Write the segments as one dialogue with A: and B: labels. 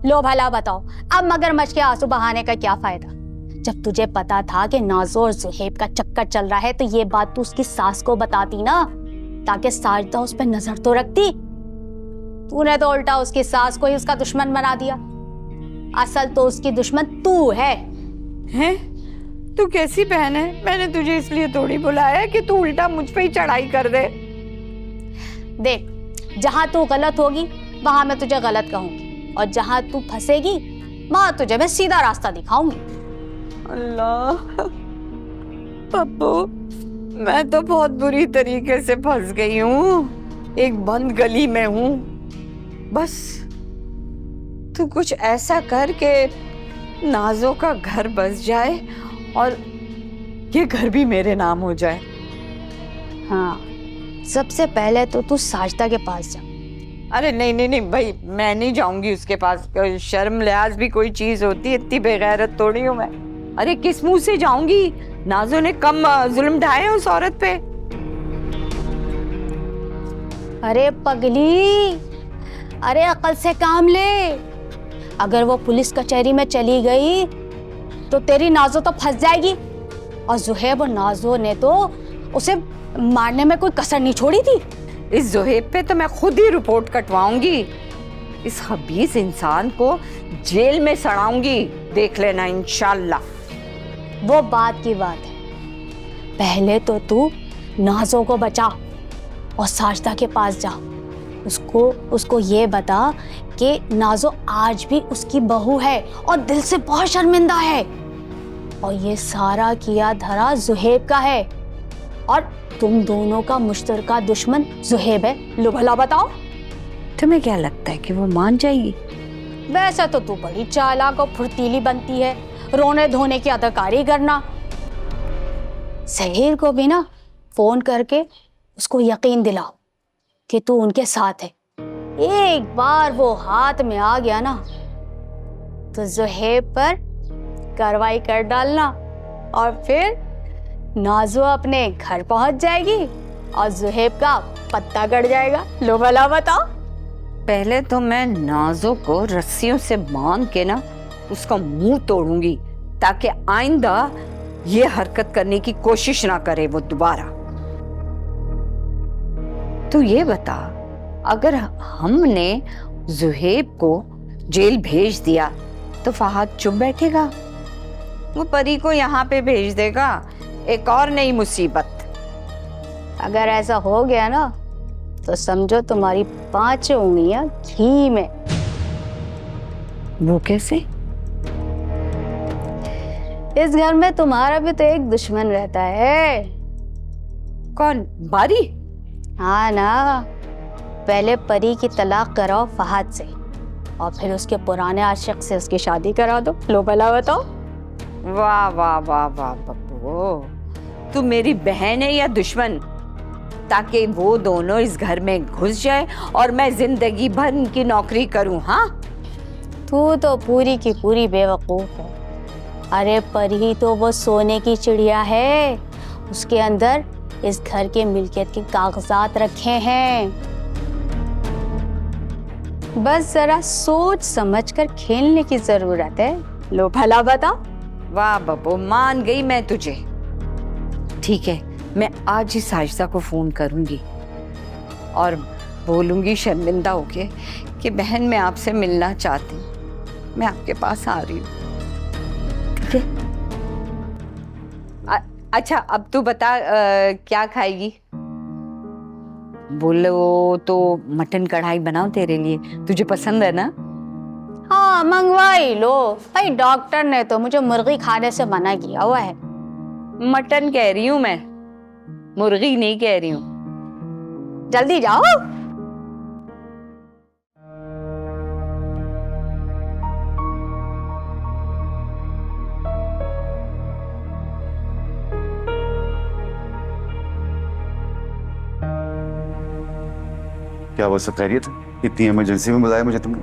A: लो भला बताओ, अब मगरमच्छ के आंसू बहाने का क्या फायदा? जब तुझे पता था कि नाज़ो और ज़ुहैब का चक्कर चल रहा है तो ये बात तू उसकी सास को बताती ना, ताकि साजिदा उस पर नजर तो रखती। तूने तो उल्टा उसकी सास को ही उसका दुश्मन बना दिया। असल तो उसकी दुश्मन तू है।
B: हैं? तू कैसी बहन है? मैंने तुझे इसलिए थोड़ी बुलाया कि तू उल्टा मुझ पे ही चढ़ाई कर दे।
A: देख, जहां तू गलत होगी वहां मैं तुझे गलत कहूंगी, और जहां तू फंसेगी वहां तुझे मैं सीधा रास्ता दिखाऊंगी।
B: अल्लाह पप्पू, मैं तो बहुत बुरी तरीके से फंस गई हूँ, एक बंद गली में हूँ। बस तू कुछ ऐसा कर के नाज़ो का घर बस जाए और ये घर भी मेरे नाम हो जाए।
A: हाँ, सबसे पहले तो तू साजिदा के पास जा।
B: अरे नहीं नहीं नहीं भाई, मैं नहीं जाऊंगी उसके पास। शर्म लिहाज भी कोई चीज होती है, इतनी बेगैरत थोड़ी हूँ मैं। अरे किस मुंह से जाऊंगी? नाज़ो ने कम जुल्म ढाए उस औरत पे।
A: अरे पगली, अरे अकल से काम ले। अगर वो पुलिस कचहरी में चली गई तो तेरी नाज़ो तो फंस जाएगी, और ज़ुहैब और नाज़ो ने तो उसे मारने में कोई कसर नहीं छोड़ी थी।
B: इस ज़ुहैब पे तो मैं खुद ही रिपोर्ट कटवाऊंगी। इस खबीस इंसान को जेल में सड़ाऊंगी, देख लेना इंशाल्लाह।
A: वो बात की बात है, पहले तो तू नाज़ो को बचा और साजिदा के पास जा। उसको ये बता कि नाज़ो आज भी उसकी बहू है और दिल से बहुत शर्मिंदा है, और ये सारा किया धरा ज़ुहैब का है, और तुम दोनों का मुश्तरका दुश्मन ज़ुहैब है। लो भला बताओ,
B: तुम्हें क्या लगता है कि वो मान जाएगी?
A: वैसे तो तू बड़ी चालाक और फुर्तीली बनती है, रोने धोने की अदाकारी करना। सहर को भी ना फोन करके उसको यकीन दिलाओ कि तू उनके साथ है। एक बार वो हाथ में आ गया ना तो ज़ुहैब पर कार्रवाई कर डालना, और फिर नाज़ो अपने घर पहुंच जाएगी और ज़ुहैब का पत्ता कट जाएगा। लो भला बताओ।
B: पहले तो मैं नाज़ो को रस्सियों से बांध के ना उसका मुंह तोड़ूंगी, ताकि आइंदा ये हरकत करने की कोशिश ना करे वो दोबारा। तो ये बता, अगर हमने ज़ुहैब को जेल भेज दिया तो फहाद चुप बैठेगा? वो परी को यहाँ पे भेज देगा, एक और नई मुसीबत।
A: अगर ऐसा हो गया ना तो समझो तुम्हारी 5 उंगलियां घी में।
B: वो कैसे?
A: इस घर में तुम्हारा भी तो एक दुश्मन रहता है।
B: कौन? बारी?
A: हाँ ना, पहले परी की तलाक कराओ फहाद से, और फिर उसके पुराने आशिक से उसकी शादी करा दो। लो भला बताओ।
B: वाह वाह वाह वाह बब्बू, तू मेरी बहन है या दुश्मन? ताकि वो दोनों इस घर में घुस जाए और मैं जिंदगी भर उनकी नौकरी करूं। हाँ,
A: तू तो पूरी की पूरी बेवकूफ है। अरे परी तो वो सोने की चिड़िया है, उसके अंदर इस घर के मिल्कियत के कागजात रखे हैं। बस जरा सोच समझकर खेलने की जरूरत है। लो भला बता।
B: वाह बब्बू, मान गई मैं तुझे। ठीक है, मैं आज ही साजिदा को फोन करूंगी और बोलूंगी शर्मिंदा होके कि बहन मैं आपसे मिलना चाहती हूँ, मैं आपके पास आ रही हूँ। ठीक है? अच्छा अब तू बता, क्या खाएगी? बोलो तो मटन कढ़ाई बनाओ तेरे लिए, तुझे पसंद है ना?
A: हाँ मंगवा ही लो भाई, डॉक्टर ने तो मुझे मुर्गी खाने से मना किया हुआ है।
B: मटन कह रही हूँ मैं, मुर्गी नहीं कह रही हूँ।
A: जल्दी जाओ।
C: क्या वो सब खैरियत है? इतनी इमरजेंसी में बुलाया मुझे तुमने?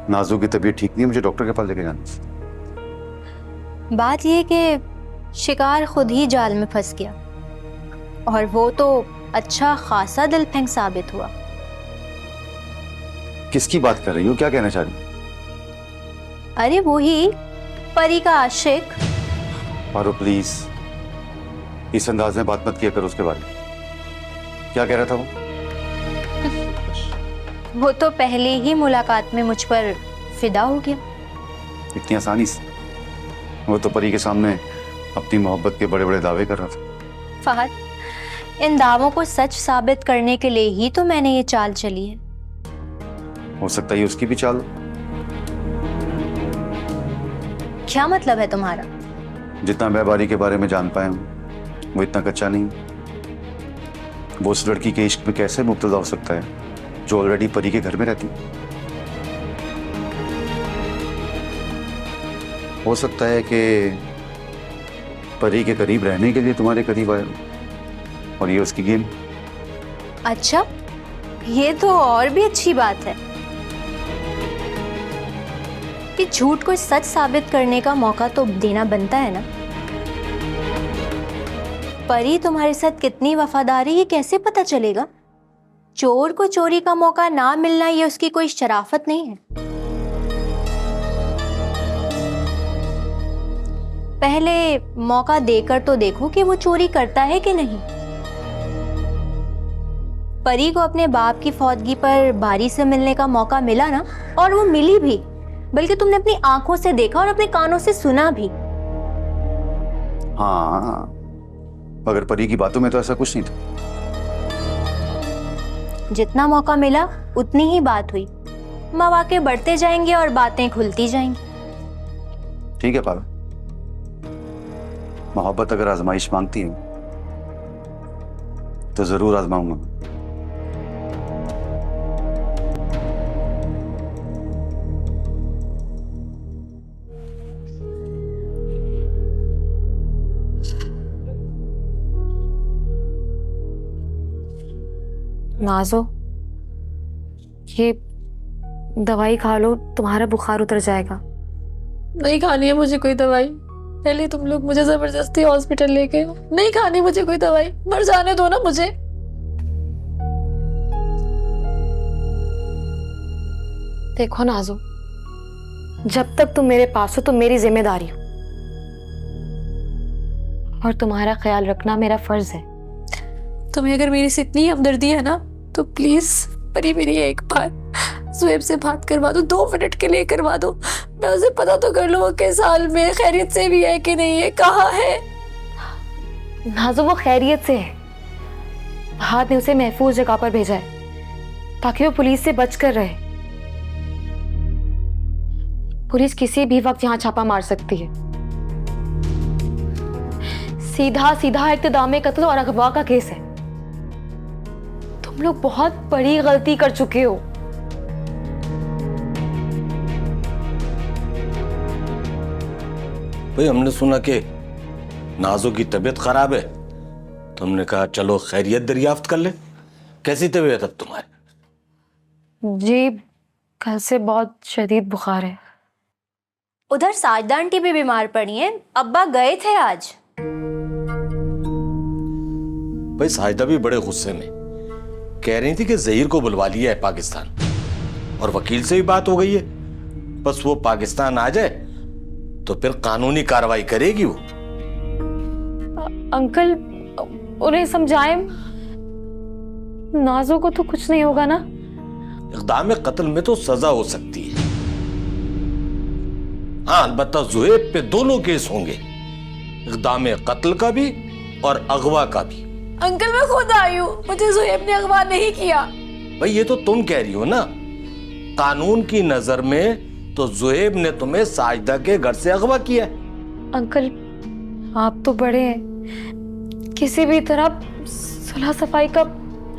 C: नाजू की तबीयत ठीक नहीं है, मुझे डॉक्टर के पास लेके जाना।
D: बात ये कि शिकार खुद ही जाल में फंस गया और वो तो अच्छा खासा दिलफेंग साबित हुआ।
C: किसकी बात कर रही हो? क्या कहना चाह रही हो?
D: अरे वो ही परी का आशिक।
C: पारो प्लीज, इस अंदाज में बात मत किया करो उसके बारे में। क्या कह रहा था वो?
D: वो तो पहले ही मुलाकात में मुझ पर फिदा हो गया।
C: इतनी आसानी से? वो तो परी के सामने अपनी मोहब्बत के बड़े बड़े दावे कर रहा था।
D: फहद, इन दावों को सच साबित करने के लिए ही तो मैंने ये चाल चली है।
C: हो सकता है उसकी भी चाल हो।
D: क्या मतलब है तुम्हारा?
C: जितना मैं बारी के बारे में जान पाया हूं, वो इतना कच्चा नहीं। वो उस लड़की के इश्क में कैसे मुब्तला हो सकता है जो ऑलरेडी परी के घर में रहती? हो सकता है कि परी के करीब रहने के लिए तुम्हारे करीब आया और ये उसकी गेम।
D: अच्छा, ये तो और भी अच्छी बात है कि झूठ को सच साबित करने का मौका तो देना बनता है ना। परी तुम्हारे साथ कितनी वफादार है ये कैसे पता चलेगा? चोर को चोरी का मौका ना मिलना ये उसकी कोई शराफत नहीं है। पहले मौका देकर तो देखो कि वो चोरी करता है कि नहीं। परी को अपने बाप की फौतगी पर बारी से मिलने का मौका मिला ना, और वो मिली भी, बल्कि तुमने अपनी आंखों से देखा और अपने कानों से सुना भी।
C: हाँ, मगर परी की बातों में तो ऐसा कुछ नहीं था।
D: जितना मौका मिला उतनी ही बात हुई। मौके बढ़ते जाएंगे और बातें खुलती जाएंगी।
C: ठीक है पागल, मोहब्बत अगर आजमाइश मांगती है तो जरूर आजमाऊंगा।
E: नाजो, ये दवाई खा लो, तुम्हारा बुखार उतर जाएगा।
F: नहीं खानी है मुझे कोई दवाई। पहले तुम लोग मुझे जबरदस्ती हॉस्पिटल ले गए हो। नहीं खानी मुझे कोई दवाई, मर जाने दो ना मुझे।
E: देखो नाजो, जब तक तुम मेरे पास हो तो मेरी जिम्मेदारी हो और तुम्हारा ख्याल रखना मेरा फर्ज है।
F: तुम्हें अगर मेरी से इतनी हमदर्दी है ना तो प्लीज परी मेरी एक बार ज़ुएब से बात करवा दो, 2 मिनट के लिए करवा दो। मैं उसे पता तो कर लूँ किस हाल में, खैरियत से भी है कि नहीं है, कहाँ है।
E: नाजो, वो खैरियत से है। फहद ने उसे महफूज जगह पर भेजा है ताकि वो पुलिस से बच कर रहे। पुलिस किसी भी वक्त यहाँ छापा मार सकती है। सीधा सीधा इक़्तिदाम कत्ल और अगवा का केस है। तुम लोग बहुत बड़ी गलती कर चुके हो।
G: भाई, हमने सुना कि नाजो की तबीयत खराब है तो हमने कहा चलो खैरियत दरियाफ्त कर ले। कैसी तबीयत अब तुम्हारी?
E: जी, कल से बहुत शदीद बुखार है।
D: उधर साजदा आंटी भी बीमार पड़ी हैं। अब्बा गए थे आज।
G: भाई, साजिदा भी बड़े गुस्से में कह रही थी कि ज़हीर को बुलवा लिया है पाकिस्तान और वकील से भी बात हो गई है। बस वो पाकिस्तान आ जाए तो फिर कानूनी कार्रवाई करेगी वो।
E: अंकल, उन्हें समझाएं। नाजो को तो कुछ नहीं होगा ना?
G: इक़दाम कत्ल में तो सजा हो सकती है। हाँ, अलबत्ता ज़ुएब पे दोनों केस होंगे, इक़दाम कत्ल का भी और अगवा का भी।
F: अंकल मैं खुद आई हूँ, मुझे ज़ुएब ने अगवा नहीं किया।
G: भाई, ये तो तुम कह रही हो ना। कानून की नजर में तो ज़ुएब ने तुम्हें साजिदा के घर से अगवा किया है।
E: अंकल, आप तो बड़े हैं, किसी भी तरह सुलह सफाई का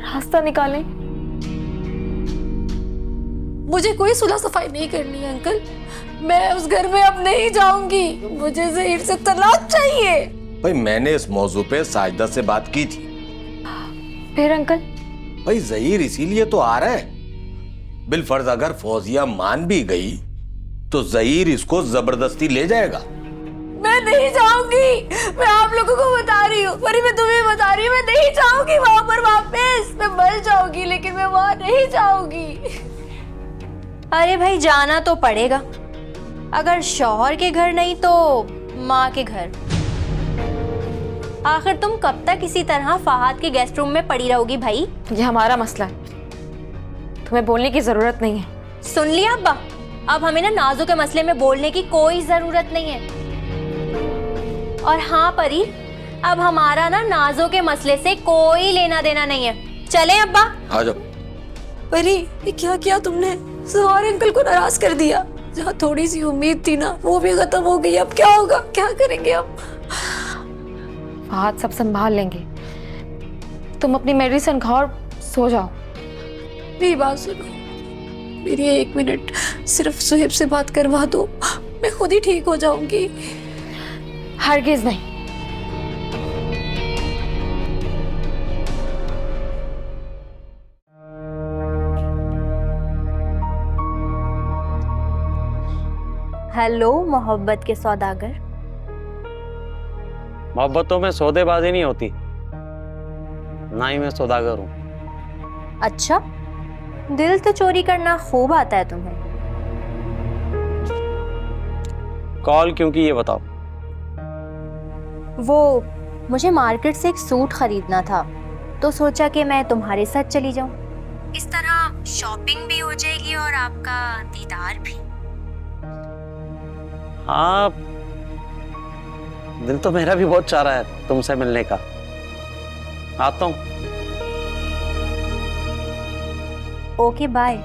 E: रास्ता निकालें।
F: मुझे कोई सुलह सफाई नहीं करनी है अंकल। मैं उस घर में अब नहीं जाऊंगी। मुझे ज़हीर से तलाक चाहिए।
G: भाई मैंने इस मौजू पे साजिदा से बात की थी।
E: फिर अंकल?
G: भाई ज़हीर इसीलिए तो आ रहा है। बिलफर्ज अगर फौजिया मान भी गई तो ज़हीर इसको जबरदस्ती ले जाएगा।
F: मैं नहीं जाऊंगी। मैं आप लोगों को बता रही हूँ, परी मैं तुम्हें बता रही हूँ, मैं नहीं जाऊंगी वहां पर वापस। मैं मर जाऊंगी लेकिन मैं वहां नहीं जाऊंगी।
D: अरे भाई जाना तो पड़ेगा, अगर शौहर के घर नहीं तो माँ के घर। आखिर तुम कब तक इसी तरह फहाद के गेस्ट रूम में पड़ी रहोगी भाई?
E: ये हमारा मसला है, तुम्हें बोलने की जरूरत नहीं है।
D: सुन लिया अब्बा, अब हमें ना नाजो के मसले में बोलने की कोई जरूरत नहीं है। और हाँ परी, अब हमारा ना नाजो के मसले से कोई लेना देना नहीं है। चले अब्बा?
G: आ जाओ।
F: परी ये क्या किया तुमने? सहार अंकल को नाराज कर दिया। जहाँ थोड़ी सी उम्मीद थी ना वो भी खत्म हो गई। अब क्या होगा, क्या करेंगे अब?
E: हाथ सब संभाल लेंगे, तुम अपनी मेडिसिन खाओ और सो जाओ।
F: मेरी बात सुनो, मेरी 1 मिनट सिर्फ सुहेब से बात करवा दो, मैं खुद ही ठीक हो जाऊंगी।
E: हरगिज नहीं।
D: हेलो मोहब्बत के सौदागर।
H: मोहब्बतों में सौदेबाजी नहीं होती, ना ही मैं सौदागर हूँ।
D: अच्छा, दिल तो चोरी करना खूब आता है तुम्हें।
H: कॉल क्यों की ये बताओ।
D: वो मुझे मार्केट से एक सूट खरीदना था तो सोचा कि मैं तुम्हारे साथ चली जाऊं। इस तरह शॉपिंग भी हो जाएगी और आपका दीदार भी।
H: हाँ, दिल तो मेरा भी बहुत चाह रहा है तुमसे मिलने का। आता हूँ।
D: Okay bye.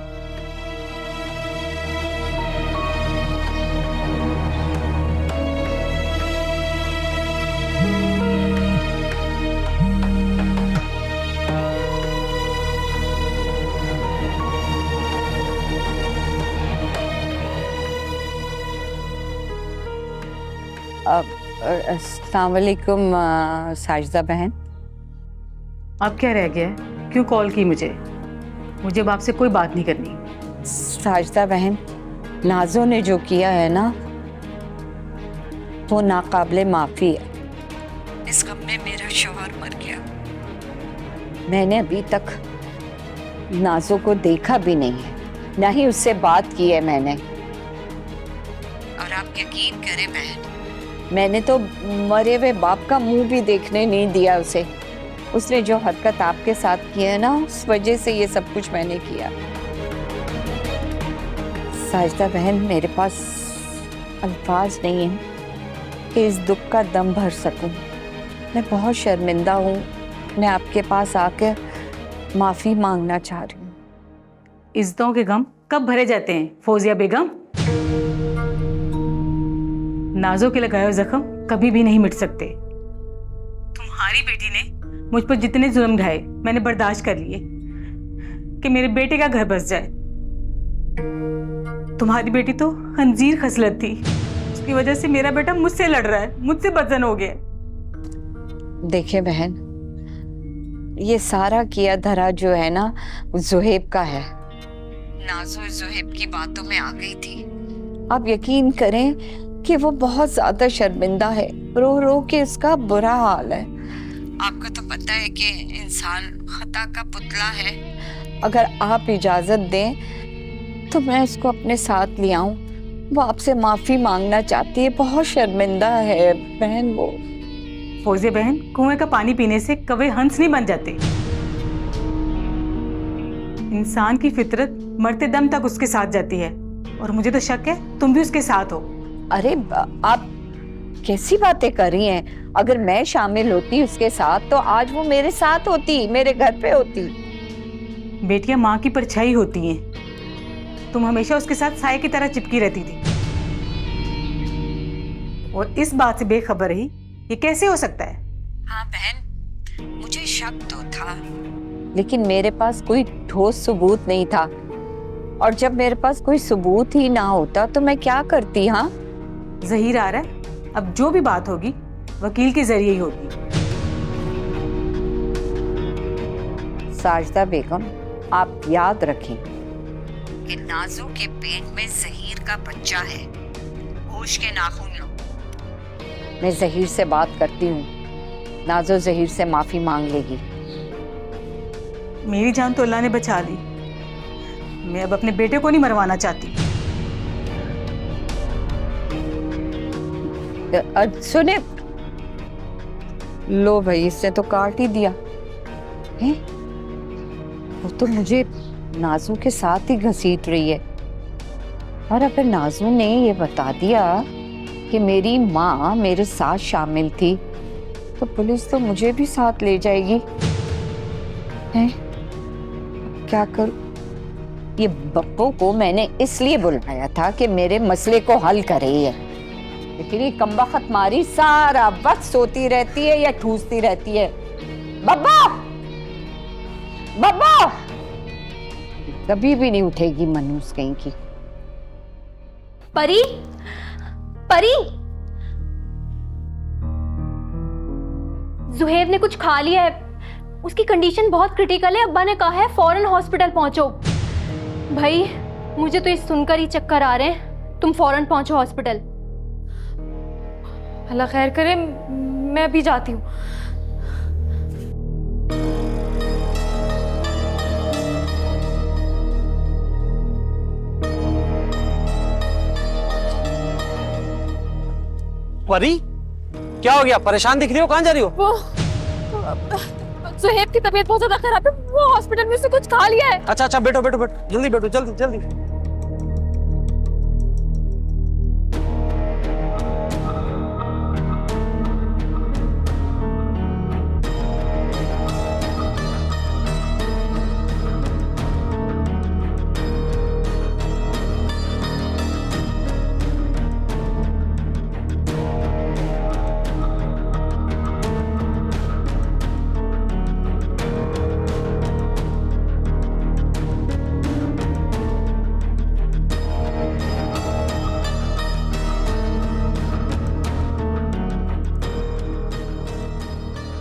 B: अस्सलाम वालेकुम साजिदा बहन।
I: अब क्या रह गया है? क्यों कॉल की मुझे? मुझे अब आपसे कोई बात नहीं करनी।
B: साजिदा बहन, नाजो ने जो किया है ना वो नाकाबिले माफ़ी है। इस गम में मेरा शौहर मर गया। मैंने अभी तक नाजो को देखा भी नहीं है, ना ही उससे बात की है मैंने। और आप यकीन करें बहन, मैंने तो मरे हुए बाप का मुंह भी देखने नहीं दिया उसे। उसने जो हरकत आपके साथ की है ना, उस वजह से ये सब कुछ मैंने किया। साजिदा बहन, मेरे पास अल्फाज नहीं है कि इस दुख का दम भर सकूं। मैं बहुत शर्मिंदा हूँ। मैं आपके पास आकर माफ़ी मांगना चाह रही हूँ।
I: इज्जतों के गम कब भरे जाते हैं फौजिया बेगम? नाजो के लगाए हुए जख्म कभी भी नहीं मिट सकते। तुम्हारी बेटी ने मुझ पर जितने जुल्म ढाए मैंने बर्दाश्त कर लिए कि मेरे बेटे का घर बस जाए। तुम्हारी बेटी तो खंजीर खसलत थी, उसकी वजह से मेरा बेटा मुझसे लड़ रहा है, मुझसे बदजन हो गया।
B: देखिए बहन, ये सारा किया धरा जो है ना जुहेब का है। नाजो जुहेब की बातों में आ गई थी। आप यकीन करें कि वो बहुत ज्यादा शर्मिंदा है, रो रो के उसका बुरा हाल है। आपको तो पता है कि इंसान खता का पुतला है। अगर आप इजाजत दें तो मैं इसको अपने साथ ले आऊं। वो आपसे माफी मांगना चाहती है, बहुत शर्मिंदा है बहन वो।
I: फौजिया बहन, कुएं का पानी पीने से कभी हंस नहीं बन जाते। इंसान की फितरत मरते दम तक उसके साथ जाती है, और मुझे तो शक है तुम भी उसके साथ हो।
B: अरे आप कैसी बातें कर रही हैं? अगर मैं शामिल होती उसके साथ तो आज वो मेरे साथ होती, मेरे घर पे होती।
I: बेटियां माँ की परछाई होती हैं। तुम हमेशा उसके साथ साए की तरह चिपकी रहती थी, और इस बात से बेखबर रही। ये कैसे हो सकता है?
B: हाँ बहन, मुझे शक तो था, लेकिन मेरे पास कोई ठोस सबूत नहीं था, और जब मेरे पास कोई सबूत ही ना होता तो मैं क्या करती। हाँ,
I: ज़हीर आ रहा है, अब जो भी बात होगी वकील के जरिए ही होगी।
B: साजदा बेगम, आप याद रखें कि नाजो के पेट में ज़हीर का बच्चा है। होश के नाखून लो। मैं ज़हीर से बात करती हूँ, नाजो ज़हीर से माफी मांग लेगी।
I: मेरी जान तो अल्लाह ने बचा ली, मैं अब अपने बेटे को नहीं मरवाना चाहती।
B: सुने, लो भाई, इसने तो काट ही दिया है। वो तो मुझे नाजू के साथ ही घसीट रही है, और अगर नाजू ने ये बता दिया कि मेरी माँ मेरे साथ शामिल थी तो पुलिस तो मुझे भी साथ ले जाएगी। हैं? क्या करूं? ये बप्पू को मैंने इसलिए बुलाया था कि मेरे मसले को हल करे ये, लेकिन ये कमबख्त मारी सारा वक्त सोती रहती है या ठूसती रहती है। बब्बा, बब्बा, कभी भी नहीं उठेगी मनूस कहीं की।
D: परी, परी, जुहेब ने कुछ खा लिया है, उसकी कंडीशन बहुत क्रिटिकल है। अब्बा ने कहा है फौरन हॉस्पिटल पहुंचो। भाई मुझे तो इस सुनकर ही चक्कर आ रहे हैं, तुम फौरन पहुंचो हॉस्पिटल।
E: अल्लाह खैर करे, मैं अभी जाती हूँ।
H: परी, क्या हो गया? परेशान दिख रही हो, कहाँ जा रही हो?
E: वो सुहेब की तबीयत बहुत ज्यादा खराब है, वो हॉस्पिटल में से कुछ खा लिया है।
H: अच्छा अच्छा, बैठो बैठो बैठो, जल्दी बैठो, जल्दी जल्दी।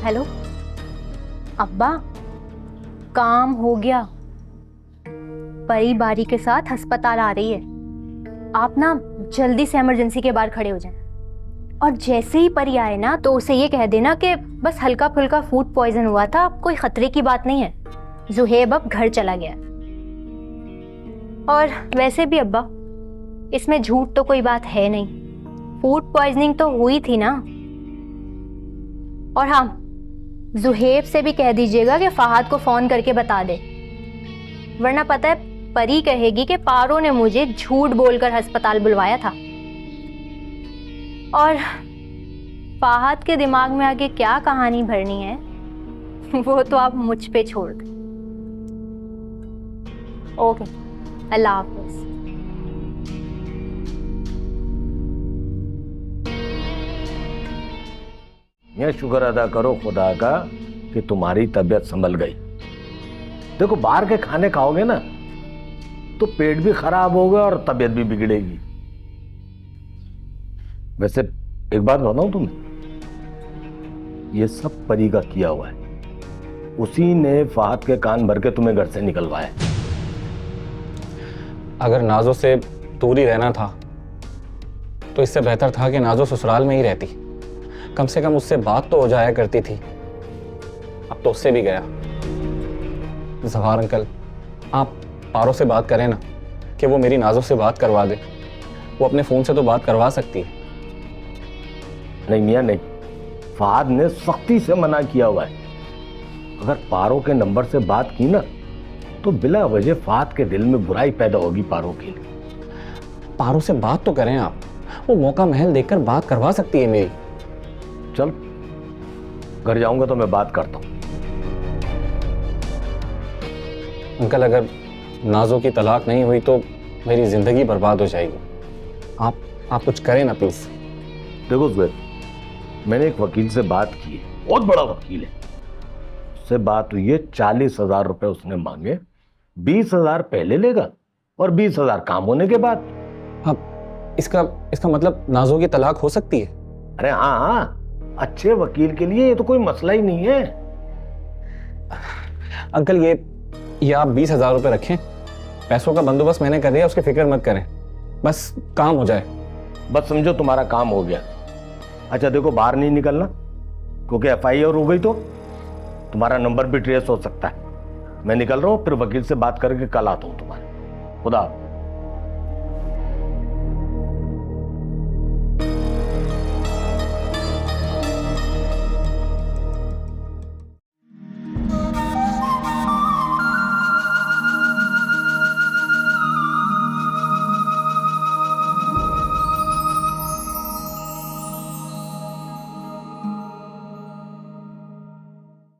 D: हेलो अब्बा, काम हो गया। परी बारी के साथ अस्पताल आ रही है, आप ना जल्दी से इमरजेंसी के बाहर खड़े हो जाएं। और जैसे ही परी आए ना तो उसे ये कह देना कि बस हल्का फुल्का फूड पॉइजन हुआ था, कोई खतरे की बात नहीं है। जुहेब अब घर चला गया। और वैसे भी अब्बा, इसमें झूठ तो कोई बात है नहीं, फूड पॉइजनिंग तो हुई थी ना। और हाँ, जुहेब से भी कह दीजिएगा कि फहाद को फोन करके बता दे, वरना पता है परी कहेगी कि पारो ने मुझे झूठ बोलकर अस्पताल बुलवाया था। और फहाद के दिमाग में आगे क्या कहानी भरनी है वो तो आप मुझ पे छोड़ दें। ओके, अल्लाह हाफिज।
G: यह शुक्र अदा करो खुदा का कि तुम्हारी तबीयत संभल गई। देखो, बाहर के खाने खाओगे ना तो पेट भी खराब होगा और तबीयत भी बिगड़ेगी। वैसे एक बात बताऊं तुम्हें, ये सब परी का किया हुआ है। उसी ने फहद के कान भर के तुम्हें घर से निकलवाया।
H: अगर नाजो से दूर ही रहना था तो इससे बेहतर था कि नाजो ससुराल में ही रहती, कम से कम उससे बात तो हो जाया करती थी। अब तो उससे भी गया। जवाहर अंकल, आप पारो से बात करें ना कि वो मेरी नाजो से बात करवा दे, वो अपने फोन से तो बात करवा सकती है।
G: नहीं मियां नहीं, फहद ने सख्ती से मना किया हुआ है। अगर पारो के नंबर से बात की ना तो बिला वजह फहद के दिल में बुराई पैदा होगी पारो के लिए।
H: पारो से बात तो करें आप, वो मौका महल देखकर बात करवा सकती है मेरी।
G: चल, घर जाऊंगा तो मैं बात करता हूं।
H: अंकल, अगर नाजो की तलाक नहीं हुई तो मेरी जिंदगी बर्बाद हो जाएगी। आप कुछ करें ना प्लीज।
G: देखो जुबैर, मैंने एक वकील से बात की है, बहुत बड़ा वकील है, उससे बात हुई है, 40,000 रुपए उसने मांगे, 20,000 पहले लेगा और 20,000 काम होने के बाद।
H: अब इसका मतलब नाजो की तलाक हो सकती है?
G: अरे हाँ हाँ, अच्छे वकील के लिए ये तो कोई मसला ही नहीं है।
H: अंकल ये आप 20,000 रुपए रखें, पैसों का बंदोबस्त मैंने कर दिया, उसकी फिक्र मत करें, बस काम हो जाए।
G: बस समझो तुम्हारा काम हो गया। अच्छा देखो, बाहर नहीं निकलना, क्योंकि FIR हो गई तो तुम्हारा नंबर भी ट्रेस हो सकता है। मैं निकल रहा हूँ, फिर वकील से बात करके कल आता हूँ तुम्हारे। खुदा।